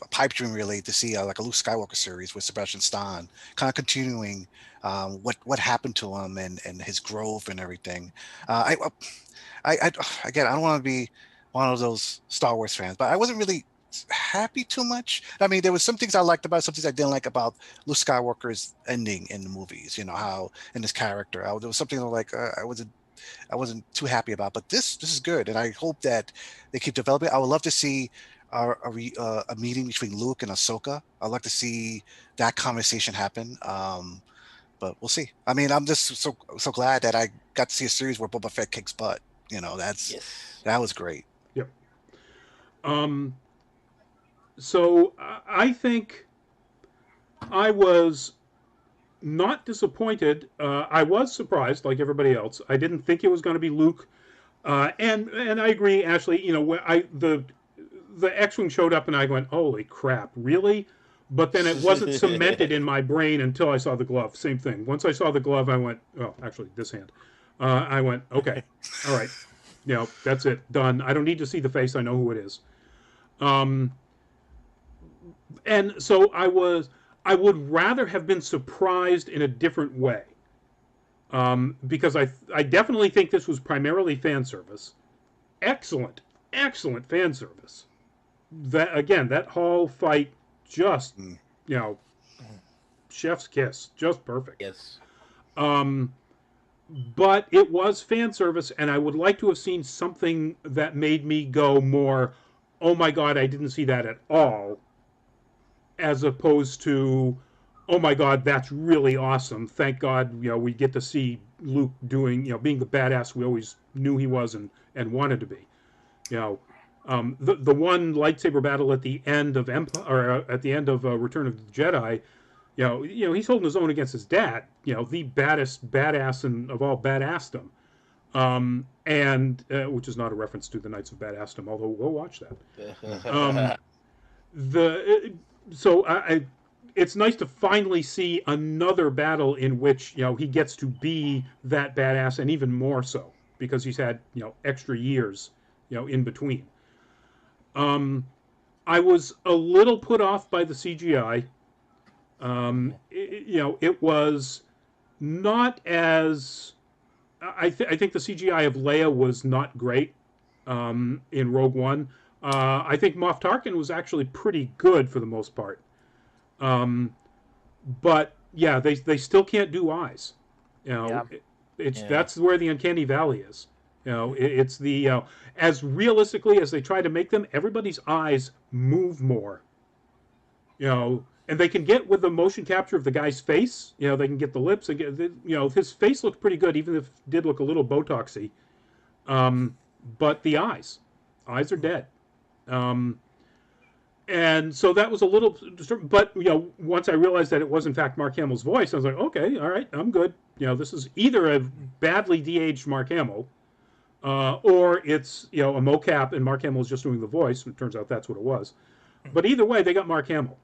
pipe dream really to see like a Luke Skywalker series with Sebastian Stan, kind of continuing what happened to him and his growth and everything. Again, I don't want to be one of those Star Wars fans, but I wasn't really happy too much. I mean, there was some things I liked about it, some things I didn't like about Luke Skywalker's ending in the movies. You know how in his character, there was something like I wasn't too happy about. But this is good, and I hope that they keep developing. I would love to see a meeting between Luke and Ahsoka. I'd like to see that conversation happen. But we'll see. I mean, I'm just so glad that I got to see a series where Boba Fett kicks butt. You know, that was great. Yep. So I think I was not disappointed. I was surprised, like everybody else. I didn't think it was going to be Luke, and I agree, Ashley. You know, when the X-wing showed up, and I went, "Holy crap, really?" But then it wasn't cemented in my brain until I saw the glove. Same thing. Once I saw the glove, I went, "Oh, actually, this hand." I went, "Okay, all right, you know, that's it, done. I don't need to see the face. I know who it is." And so I would rather have been surprised in a different way, because I definitely think this was primarily fan service. Excellent fan service. That whole fight, just you know, chef's kiss, just perfect. Yes. But it was fan service, and I would like to have seen something that made me go more, "Oh my God, I didn't see that at all," as opposed to, "Oh my God, that's really awesome. Thank God, you know, we get to see Luke doing, you know, being the badass we always knew he was and wanted to be." You know, the one lightsaber battle at the end of at the end of Return of the Jedi, you know, he's holding his own against his dad. You know, the baddest badass of all badassdom, and which is not a reference to the Knights of Badassdom, although go watch that. It's nice to finally see another battle in which, you know, he gets to be that badass, and even more so because he's had, you know, extra years, you know, in between. I was a little put off by the CGI. You know, it was not as I think the CGI of Leia was not great in Rogue One. I think Moff Tarkin was actually pretty good for the most part. But yeah, they still can't do eyes. You know, that's where the uncanny valley is. You know, it's the as realistically as they try to make them, everybody's eyes move more. You know, and they can get with the motion capture of the guy's face. You know, they can get the lips and get you know, his face looked pretty good, even if it did look a little Botoxy. But the eyes are dead. And so that was a little disturbing. But, you know, once I realized that it was, in fact, Mark Hamill's voice, I was like, okay, all right, I'm good. You know, this is either a badly de-aged Mark Hamill, or it's, you know, a mocap and Mark Hamill is just doing the voice. And it turns out that's what it was. But either way, they got Mark Hamill.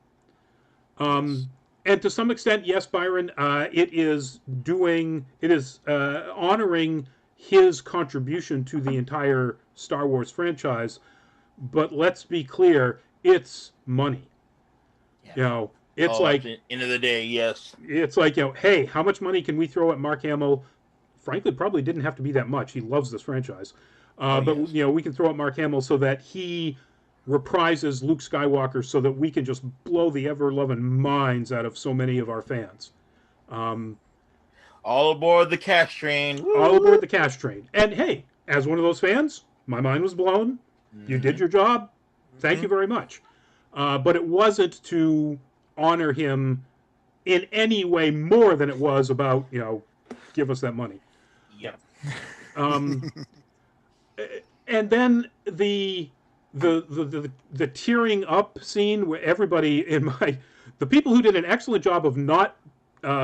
And to some extent, yes, Byron, it is honoring his contribution to the entire Star Wars franchise. But let's be clear, it's money. Yeah. You know, it's like, at the end of the day, yes. It's like, you know, hey, how much money can we throw at Mark Hamill? Frankly, probably didn't have to be that much. He loves this franchise. But, yes, you know, we can throw at Mark Hamill so that he reprises Luke Skywalker so that we can just blow the ever-loving minds out of so many of our fans. All aboard the cash train. Woo! All aboard the cash train. And, hey, as one of those fans, my mind was blown. You did your job. Thank you very much. But it wasn't to honor him in any way more than it was about, you know, give us that money. Yep. And then the tearing up scene where everybody the people who did an excellent job of not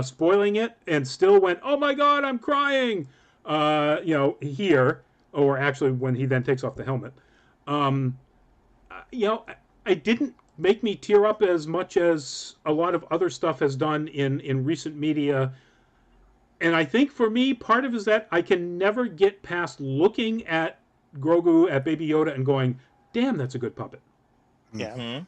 spoiling it and still went, "Oh my God, I'm crying," you know, here, or actually when he then takes off the helmet. You know, it didn't make me tear up as much as a lot of other stuff has done in recent media. And I think for me, part of it is that I can never get past looking at Grogu, at Baby Yoda, and going, damn, that's a good puppet. Yeah.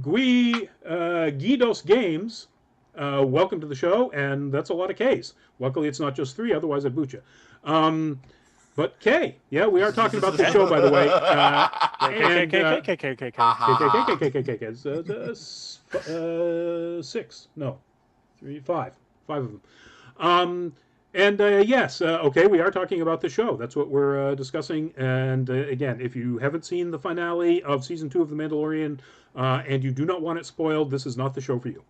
Guidos Games, welcome to the show, and that's a lot of Ks. Luckily, it's not just 3, otherwise I'd boot you. But Kay, yeah, we are talking about the show, by the way. Six, no, five of them. Yes, okay, we are talking about the show. That's what we're discussing. And again, if you haven't seen the finale of season 2 of The Mandalorian and you do not want it spoiled, this is not the show for you.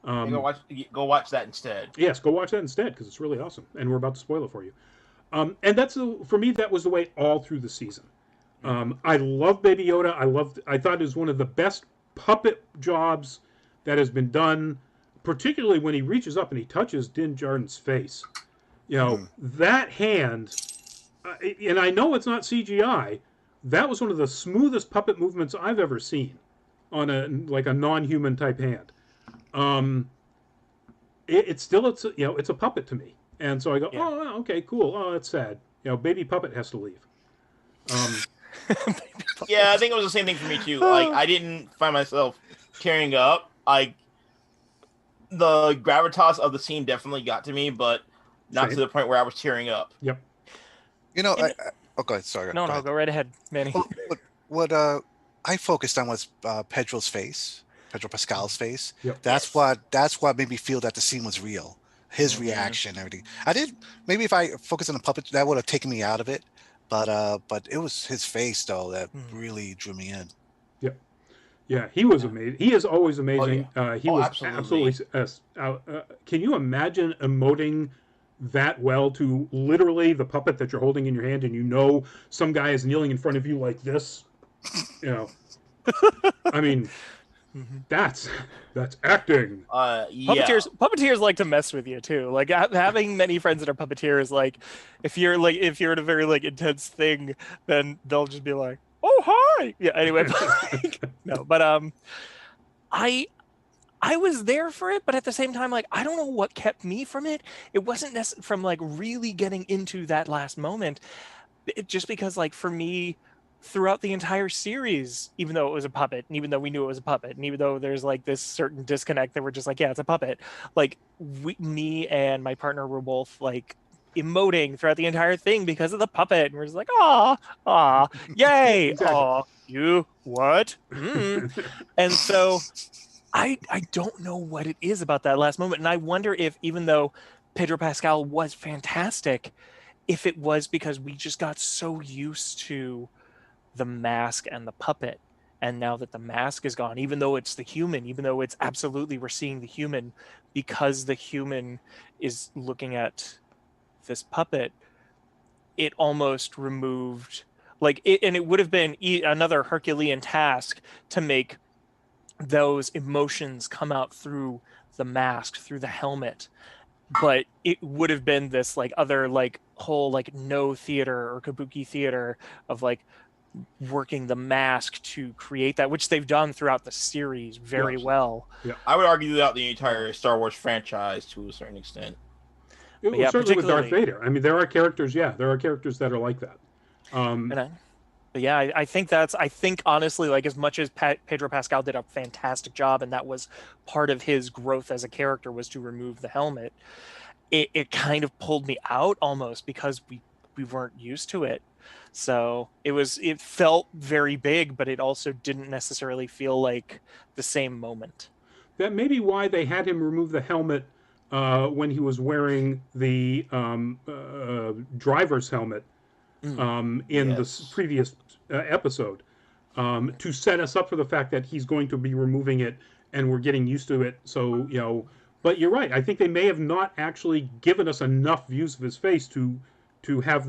Go watch that instead. Yes, go watch that instead because it's really awesome, and we're about to spoil it for you. And that's for me. That was the way all through the season. I love Baby Yoda. I thought it was one of the best puppet jobs that has been done, particularly when he reaches up and he touches Din Djarin's face. You know, that hand, and I know it's not CGI. That was one of the smoothest puppet movements I've ever seen on a non-human type hand. It's a puppet to me. And so I go, oh, okay, cool. Oh, that's sad. You know, baby puppet has to leave. Yeah, I think it was the same thing for me too. Like, I didn't find myself tearing up. The gravitas of the scene definitely got to me, but not to the point where I was tearing up. Yep. You know, go ahead. Sorry. No, go right ahead, Manny. What I focused on was Pedro Pascal's face. Yep. That's what made me feel that the scene was real. His reaction and everything. Maybe if I focused on the puppet, that would have taken me out of it. But it was his face though that really drew me in. Yep. Yeah, he was amazing. He is always amazing. He was absolutely. Can you imagine emoting that well to literally the puppet that you're holding in your hand, and you know some guy is kneeling in front of you like this? You know, I mean. That's acting. Puppeteers like to mess with you too. Like having many friends that are puppeteers, like if you're in a very intense thing, then they'll just be like, "Oh hi." Yeah. Anyway, I was there for it, but at the same time, I don't know what kept me from it. It wasn't from really getting into that last moment. Just because for me, throughout the entire series, even though it was a puppet, and even though we knew it was a puppet, and even though there's this certain disconnect that we're just yeah, it's a puppet. Me and my partner were both emoting throughout the entire thing because of the puppet, and we're just ah, yay, exactly. You what? And so I don't know what it is about that last moment, and I wonder if even though Pedro Pascal was fantastic, if it was because we just got so used to the mask and the puppet, and now that the mask is gone, even though it's the human, even though it's absolutely we're seeing the human, because the human is looking at this puppet, it almost removed and it would have been another Herculean task to make those emotions come out through the mask, through the helmet, but it would have been this other whole no theater or kabuki theater of working the mask to create that, which they've done throughout the series very well. Yeah, I would argue throughout the entire Star Wars franchise to a certain extent. Certainly with Darth Vader. I mean, there are characters that are like that. I think honestly, as much as Pedro Pascal did a fantastic job, and that was part of his growth as a character was to remove the helmet, it kind of pulled me out almost because we weren't used to it. So it felt very big, but it also didn't necessarily feel like the same moment. That may be why they had him remove the helmet when he was wearing the driver's helmet in the previous episode, to set us up for the fact that he's going to be removing it and we're getting used to it. So, but you're right. I think they may have not actually given us enough views of his face to have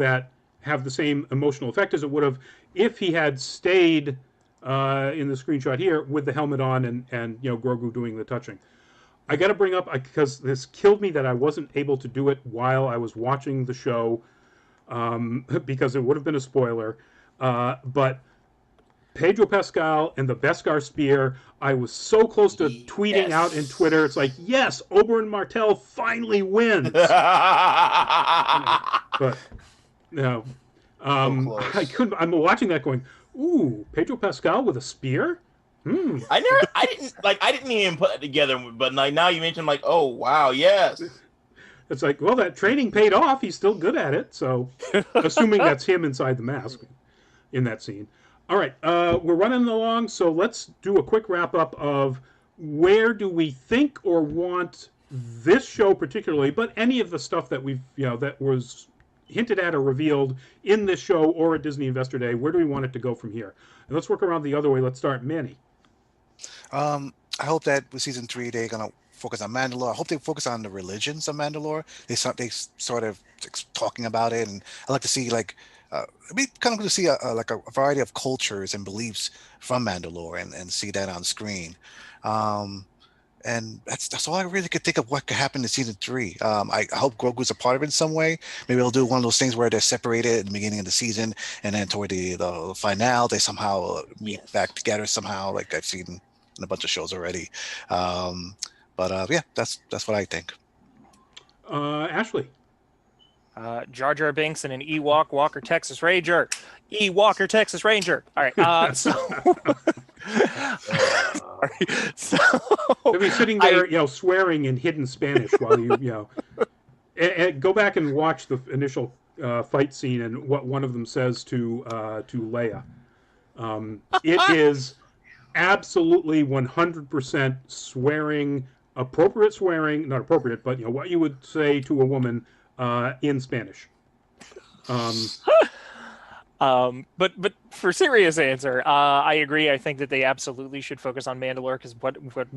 the same emotional effect as it would have if he had stayed in the screenshot here with the helmet on and Grogu doing the touching. I got to bring up, because this killed me that I wasn't able to do it while I was watching the show, because it would have been a spoiler. But Pedro Pascal and the Beskar spear, I was so close to tweeting out in Twitter. It's yes, Oberyn Martell finally wins. But no, I couldn't. I'm watching that going, ooh, Pedro Pascal with a spear. I didn't even put it together. But now you mentioned oh wow, yes. It's like, well, that training paid off. He's still good at it. So, assuming that's him inside the mask in that scene. All right, we're running along, so let's do a quick wrap up of where do we think or want this show particularly, but any of the stuff that we've, that was hinted at or revealed in this show or at Disney Investor Day, where do we want it to go from here? And let's work around the other way. Let's start Manny. I hope that with season 3 they're gonna focus on Mandalore. I hope they focus on the religions of Mandalore. They sort of talking about it, and I like to see it'd be kind of good to see a variety of cultures and beliefs from Mandalore and see that on screen. And that's all I really could think of what could happen in season 3. I hope Grogu's a part of it in some way. Maybe they'll do one of those things where they're separated at the beginning of the season, and then toward the finale, they somehow meet back together somehow, like I've seen in a bunch of shows already. Yeah, that's what I think. Ashley. Jar Jar Binks and an Ewok Walker Texas Ranger. Ewok Texas Ranger. All right. So He'll be sitting there, swearing in hidden Spanish while you and go back and watch the initial fight scene and what one of them says to Leia. It is absolutely 100% swearing, appropriate swearing, not appropriate, but what you would say to a woman in Spanish. But for serious answer, I agree. I think that they absolutely should focus on Mandalore, because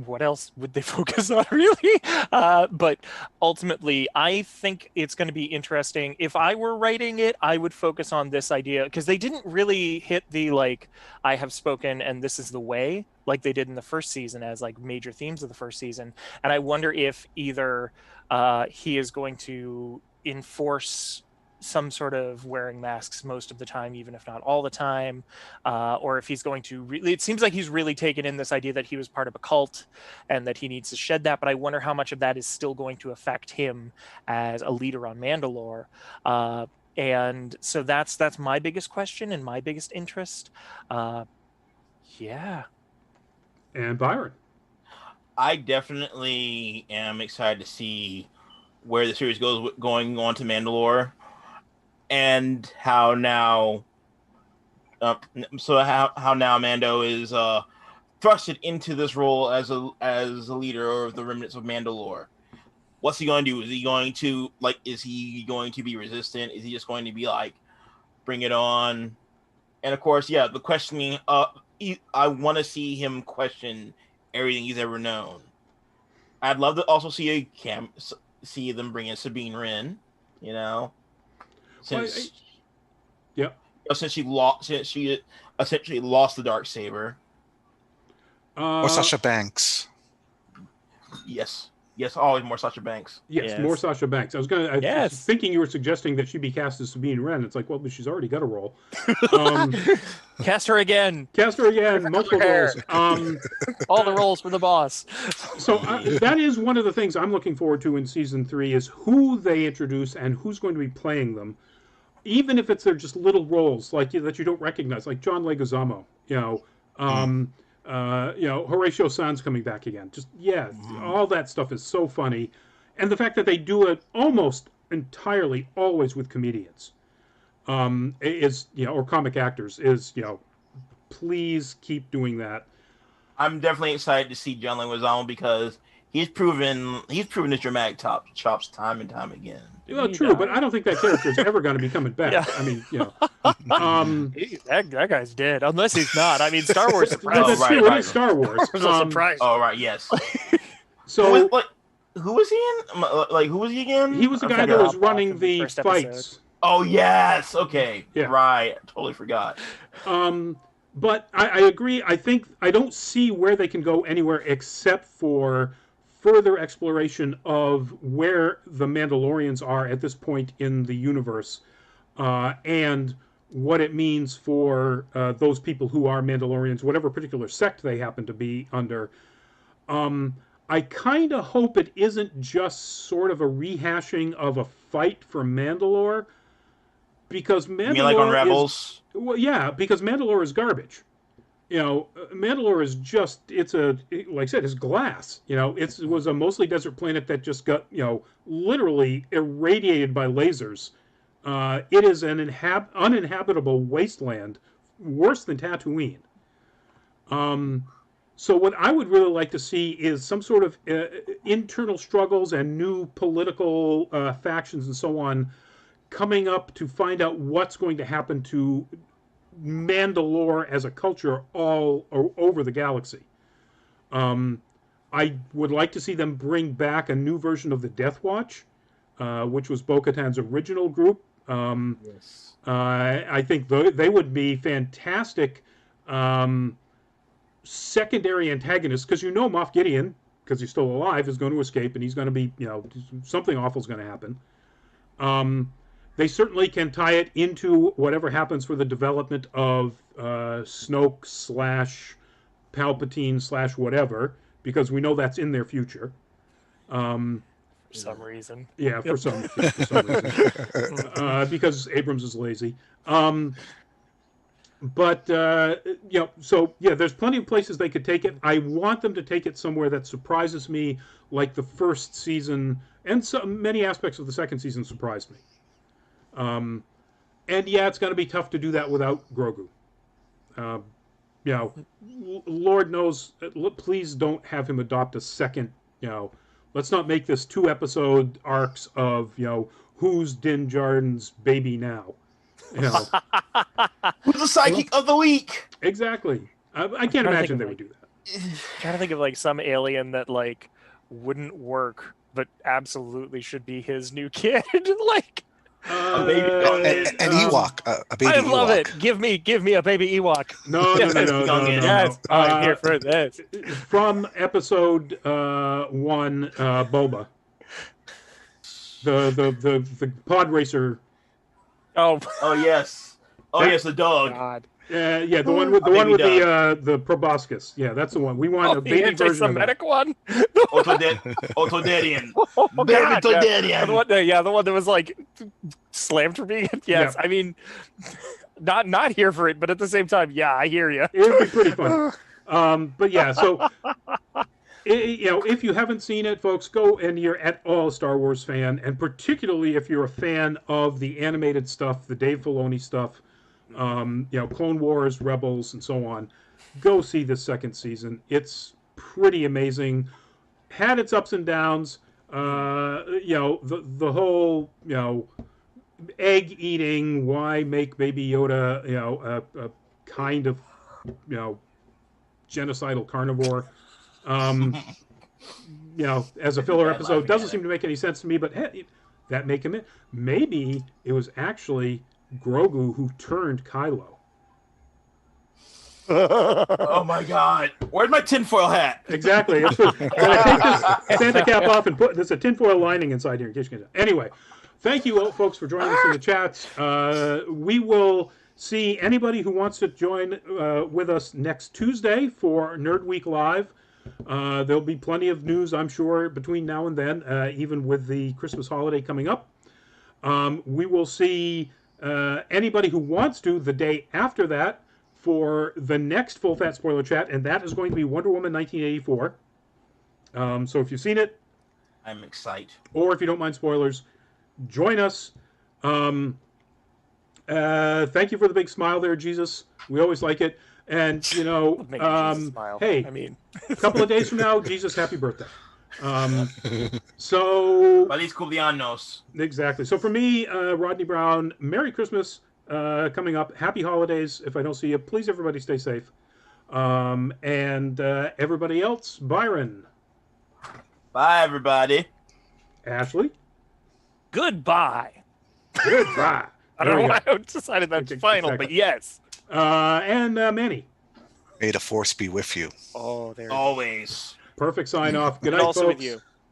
what else would they focus on, really? But ultimately, I think it's going to be interesting. If I were writing it, I would focus on this idea, because they didn't really hit the I have spoken and this is the way, like they did in the first season as major themes of the first season. And I wonder if either he is going to enforce some sort of wearing masks most of the time, even if not all the time, or if he's going to it seems like he's really taken in this idea that he was part of a cult and that he needs to shed that, but I wonder how much of that is still going to affect him as a leader on Mandalore. And so that's my biggest question and my biggest interest. Yeah. And Byron. I definitely am excited to see where the series goes going on to Mandalore, and how now how now Mando is thrusted into this role as a leader of the remnants of Mandalore. What's he going to do? Is he going to be resistant? Is he just going to be bring it on? And of course, the questioning, I want to see him question everything he's ever known. I'd love to also see them bring in Sabine Wren, since she essentially lost the Darksaber. Or Sasha Banks. Yes, always more Sasha Banks. Yes, more Sasha Banks. I was thinking you were suggesting that she be cast as Sabine Wren. It's but she's already got a role. Cast her again. Multiple roles. All the roles for the boss. So that is one of the things I'm looking forward to in season 3 is who they introduce and who's going to be playing them, even if they're just little roles that you don't recognize, like John Leguizamo. Horatio Sanz coming back again. All that stuff is so funny, and the fact that they do it almost entirely always with comedians, or comic actors is please keep doing that. I'm definitely excited to see John Leguizamo because he's proven his dramatic chops time and time again. Well, true, but I don't think that character is ever going to be coming back. Yeah. I mean, that guy's dead, unless he's not. I mean, Star Wars surprise. That's true. It is Star Wars. Surprise. Oh, right, yes. So, who was he in? Who was he again? He was the guy that was running the fights. Oh, yes. Okay. Yeah. Right. Totally forgot. But I agree. I don't see where they can go anywhere except for further exploration of where the Mandalorians are at this point in the universe, and what it means for those people who are Mandalorians, whatever particular sect they happen to be under. I kind of hope it isn't just sort of a rehashing of a fight for Mandalore, because Mandalore you mean on Rebels? Because Mandalore is garbage. Mandalore is just, like I said, it's glass. It was a mostly desert planet that just got, literally irradiated by lasers. It is an uninhabitable wasteland, worse than Tatooine. So what I would really like to see is some sort of internal struggles and new political factions and so on coming up to find out what's going to happen to Mandalore as a culture all over the galaxy. I would like to see them bring back a new version of the Death Watch, which was Bo-Katan's original group. Yes. I think they would be fantastic secondary antagonists, because Moff Gideon, because he's still alive, is going to escape, and he's going to be, something awful is going to happen. They certainly can tie it into whatever happens for the development of Snoke / Palpatine / whatever, because we know that's in their future. For some reason. Yeah, for some reason. Because Abrams is lazy. But, there's plenty of places they could take it. I want them to take it somewhere that surprises me, like the first season, and many aspects of the second season surprised me. And it's going to be tough to do that without Grogu. Lord knows, please don't have him adopt a second, let's not make this 2-episode arcs of, who's Din Djarin's baby now? Who's the psychic of the week? Exactly. I can't imagine they would do that. Trying to think of like some alien that like wouldn't work, but absolutely should be his new kid. Like a baby, an Ewok, a baby. I love Ewok. it. Give me a baby Ewok. No. Yes, I'm here for this. From episode 1, Boba, the pod racer. Oh yes. Yes, the dog. God. The one with the proboscis. Yeah, that's the one. We want a baby version of that. one. Otodarian. Baby Todarian. The one that was like slammed for being. Yes, yeah. I mean, not here for it, but at the same time, yeah, I hear you. It would be pretty fun. But yeah, so if you haven't seen it, folks, go and you're at all a Star Wars fan, and particularly if you're a fan of the animated stuff, the Dave Filoni stuff. Clone Wars, Rebels, and so on. Go see this second season. It's pretty amazing. Had its ups and downs. The whole egg eating. Why make Baby Yoda a kind of genocidal carnivore? As a filler episode, doesn't seem to make any sense to me. But hey, that make him it. Maybe it was actually Grogu who turned Kylo. Oh my God! Where's my tinfoil hat? Exactly. I'm gonna take this Santa cap off and put there's a tinfoil lining inside here in case you can. Anyway, thank you, folks, for joining us in the chats. We will see anybody who wants to join with us next Tuesday for Nerd Week Live. There'll be plenty of news, I'm sure, between now and then, even with the Christmas holiday coming up. We will see anybody who wants to the day after that for the next Full Fat Spoiler Chat, and that is going to be Wonder Woman 1984. So if you've seen it, I'm excited. Or if you don't mind spoilers, join us. Thank you for the big smile there, Jesus. We always like it. And, hey, a couple of days from now, Jesus, happy birthday. Feliz cumpleaños. Exactly. So for me, Rodney Brown, Merry Christmas coming up. Happy holidays. If I don't see you, please, everybody, stay safe. And everybody else, Byron. Bye, everybody. Ashley. Goodbye. Goodbye. I don't know why I decided that's final, but yes. And Manny. May the force be with you. Oh, there. Always. Perfect sign off. Good night, also folks. with you.